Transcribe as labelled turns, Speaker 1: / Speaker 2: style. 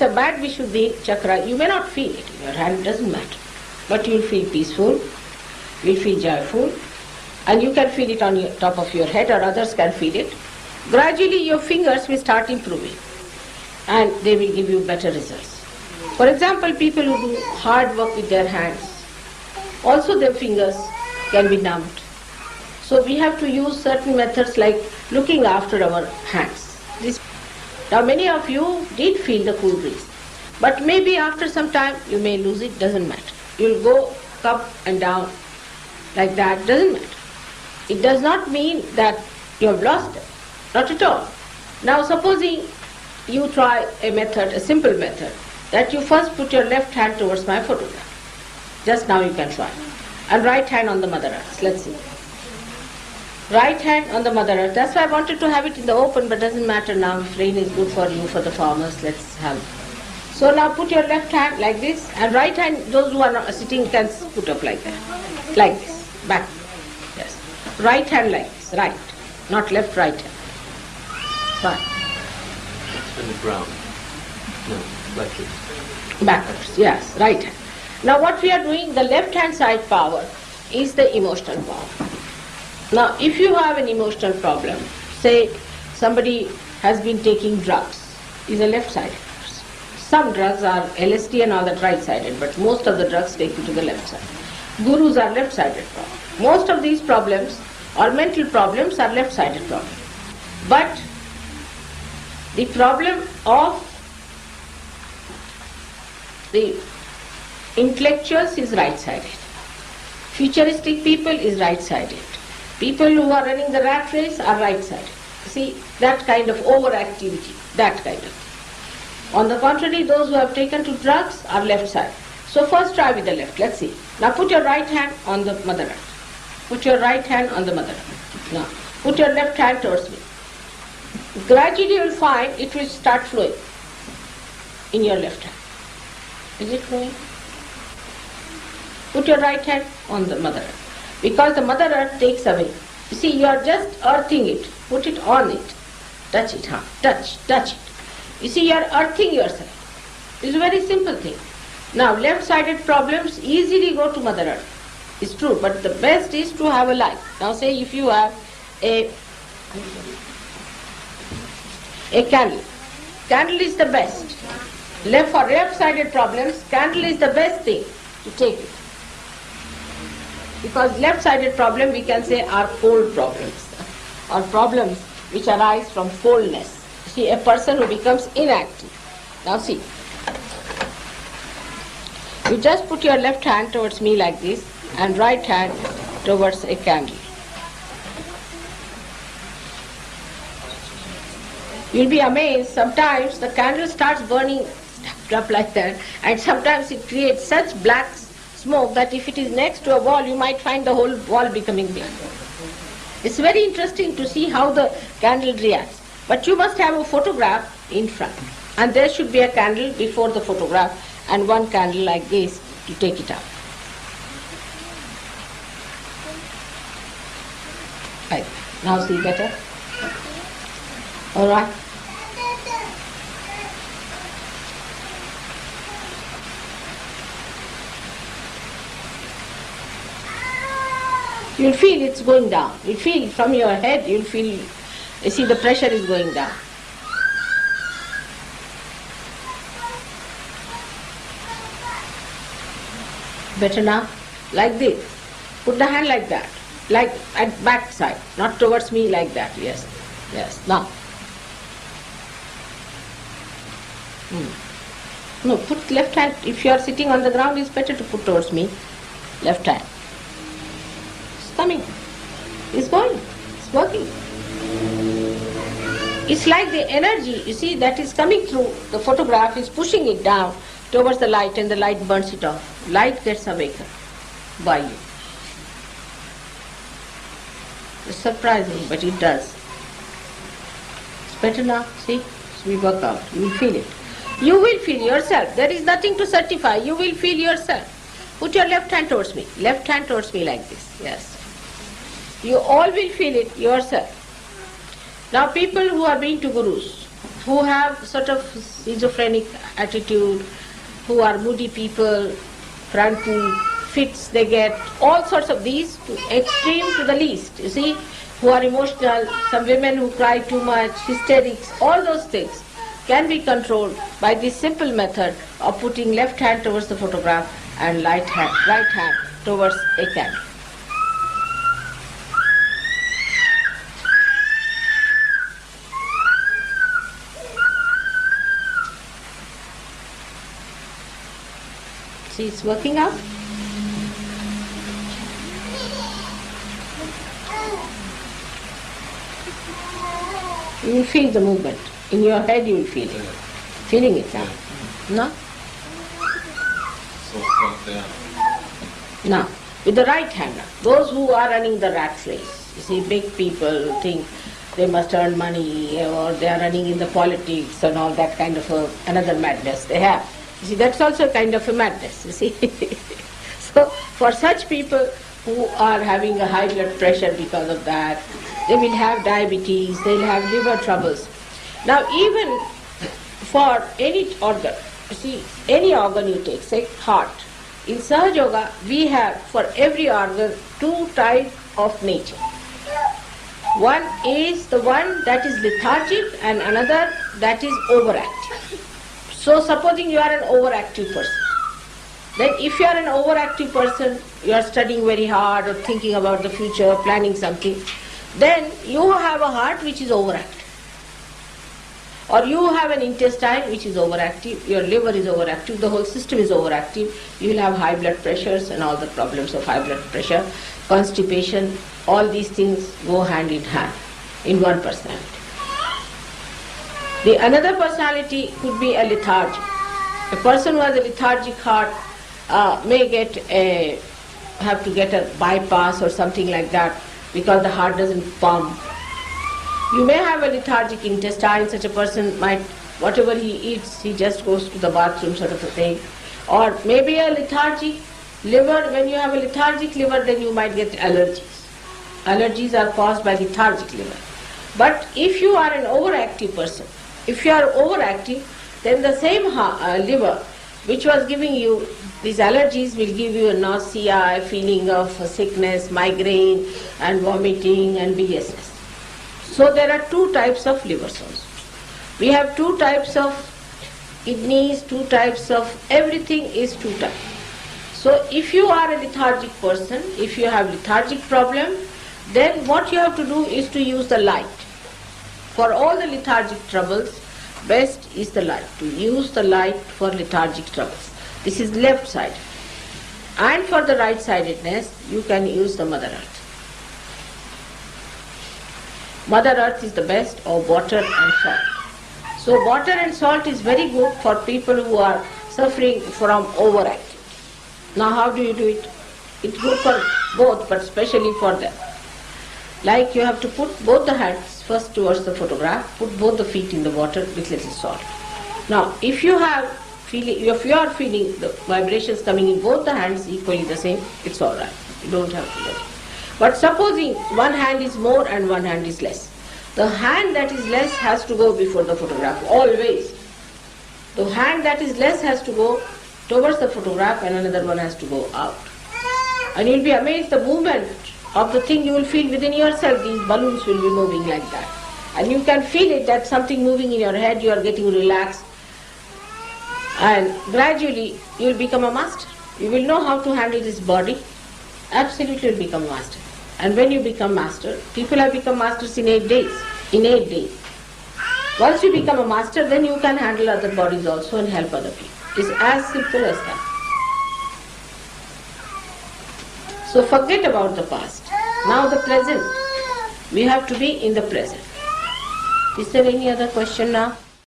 Speaker 1: with a bad Vishuddhi chakra, you may not feel it in your hand, it doesn't matter. But you will feel peaceful, you will feel joyful, and you can feel it on the top of your head, or others can feel it. Gradually your fingers will start improving and they will give you better results. For example, people who do hard work with their hands, also their fingers can be numbed. So we have to use certain methods like looking after our hands. Now many of you did feel the cool breeze, but maybe after some time you may lose it, doesn't matter. You will go up and down like that, doesn't matter. It does not mean that you have lost it, not at all. Now supposing you try a method, a simple method, that you first put your left hand towards my photograph. Just now you can try. And right hand on the Mother Earth. Let's see. Right hand on the Mother Earth. That's why I wanted to have it in the open, but doesn't matter now. If rain is good for you, for the farmers, let's have it. So now put your left hand like this, and right hand, those who are not sitting can put up like that. Like this. Back. Yes. Right hand like this. Right. Not left, right hand. Fine.
Speaker 2: On the ground. No, like this.
Speaker 1: Backwards, yes, right hand. Now what we are doing, the left hand side power is the emotional power. Now if you have an emotional problem, say somebody has been taking drugs, is a left-sided person. Some drugs are LSD and all that right-sided, but most of the drugs take you to the left side. Gurus are left-sided problems. Most of these problems or mental problems are left-sided problems. But the problem of the intellectuals is right-sided. Futuristic people is right-sided. People who are running the rat race are right-sided. See, that kind of overactivity, that kind of. On the contrary, those who have taken to drugs are left-sided. So first try with the left, let's see. Now put your right hand on the Mother Earth. Put your right hand on the Mother Earth. Now put your left hand towards me. Gradually you will find it will start flowing in your left hand. Is it flowing? Put your right hand on the Mother Earth. Because the Mother Earth takes away. You see, you are just earthing it. Put it on it. Touch it, huh? Touch it. You see, you are earthing yourself. It's a very simple thing. Now, left-sided problems easily go to Mother Earth. It's true, but the best is to have a light. Now say if you have a candle. Candle is the best. For left-sided problems, candle is the best thing to take it. Because left-sided problem we can say are cold problems, or problems which arise from coldness. See, a person who becomes inactive. Now see, you just put your left hand towards me like this and right hand towards a candle. You'll be amazed, sometimes the candle starts burning up like that, and sometimes it creates such black smoke that if it is next to a wall, you might find the whole wall becoming big. It's very interesting to see how the candle reacts. But you must have a photograph in front, and there should be a candle before the photograph and one candle like this to take it out. Right. Now see better? All right. You'll feel it's going down. You'll feel from your head, you'll feel, you see the pressure is going down. Better now? Like this. Put the hand like that. Like at back side. Not towards me like that. Yes. Yes. Now. No, put left hand. If you are sitting on the ground, it's better to put towards me. Left hand. It's coming. It's going. It's working. It's like the energy, you see, that is coming through the photograph is pushing it down towards the light, and the light burns it off. Light gets awakened by you. It's surprising, but it does. It's better now, see? So we work out. You will feel it. You will feel yourself. There is nothing to certify. You will feel yourself. Put your left hand towards me. Left hand towards me like this. Yes. You all will feel it yourself. Now people who are being to gurus, who have sort of schizophrenic attitude, who are moody people, frantic fits they get, all sorts of these, to extreme to the least, you see, who are emotional, some women who cry too much, hysterics, all those things can be controlled by this simple method of putting left hand towards the photograph and right hand towards a candle. See, it's working out. You will feel the movement. In your head you will feel it. Feeling it now. No? Now, with the right hand now. Those who are running the rat race. You see, big people think they must earn money, or they are running in the politics and all that kind of another madness they have. You see, that's also a kind of a madness, you see. So, for such people who are having a high blood pressure because of that, they will have diabetes, they will have liver troubles. Now, even for any organ, you see, any organ you take, say heart, in Sahaja Yoga, we have for every organ two types of nature. One is the one that is lethargic and another that is overactive. So supposing you are an overactive person, then if you are an overactive person, you are studying very hard or thinking about the future, planning something, then you have a heart which is overactive. Or you have an intestine which is overactive, your liver is overactive, the whole system is overactive, you will have high blood pressures and all the problems of high blood pressure, constipation, all these things go hand in hand in one personality. The another personality could be a lethargic. A person who has a lethargic heart may have to get a bypass or something like that because the heart doesn't pump. You may have a lethargic intestine, such a person might, whatever he eats, he just goes to the bathroom sort of a thing. Or maybe a lethargic liver, when you have a lethargic liver then you might get allergies. Allergies are caused by lethargic liver. But if you are an overactive person, if you are overactive, then the same liver which was giving you these allergies will give you a nausea, a feeling of sickness, migraine and vomiting and biliousness. So there are two types of livers also. We have two types of kidneys, two types of everything is two types. So if you are a lethargic person, if you have lethargic problem, then what you have to do is to use the light. For all the lethargic troubles, best is the light, to use the light for lethargic troubles. This is left side. And for the right-sidedness, you can use the Mother Earth. Mother Earth is the best, or water and salt. So water and salt is very good for people who are suffering from overactivity. Now how do you do it? It's good for both, but especially for them. Like you have to put both the hands first towards the photograph, put both the feet in the water with little salt. Now if you are feeling the vibrations coming in both the hands equally the same, it's alright. You don't have to worry. But supposing one hand is more and one hand is less. The hand that is less has to go before the photograph, always. The hand that is less has to go towards the photograph and another one has to go out. And you'll be amazed the movement of the thing you will feel within yourself. These balloons will be moving like that. And you can feel it, that something moving in your head, you are getting relaxed. And gradually you will become a master. You will know how to handle this body. Absolutely will become a master. And when you become master, people have become masters in 8 days. In 8 days. Once you become a master, then you can handle other bodies also and help other people. It's as simple as that. So forget about the past. Now the present. We have to be in the present. Is there any other question now?